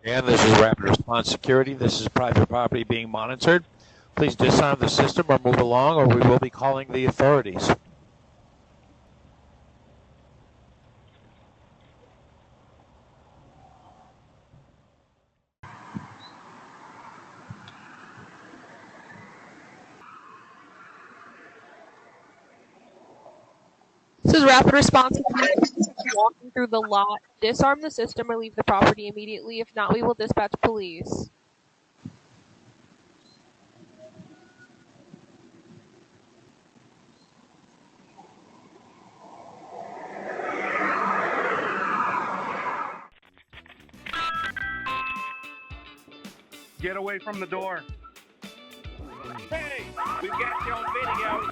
And this is Rapid Response Security. This is private property being monitored. Please disarm the system or move along, or we will be calling the authorities. This is Rapid Response. Walking through the lot, disarm the system or leave the property immediately. If not, we will dispatch police. Get away from the door. Hey, we've got you on video.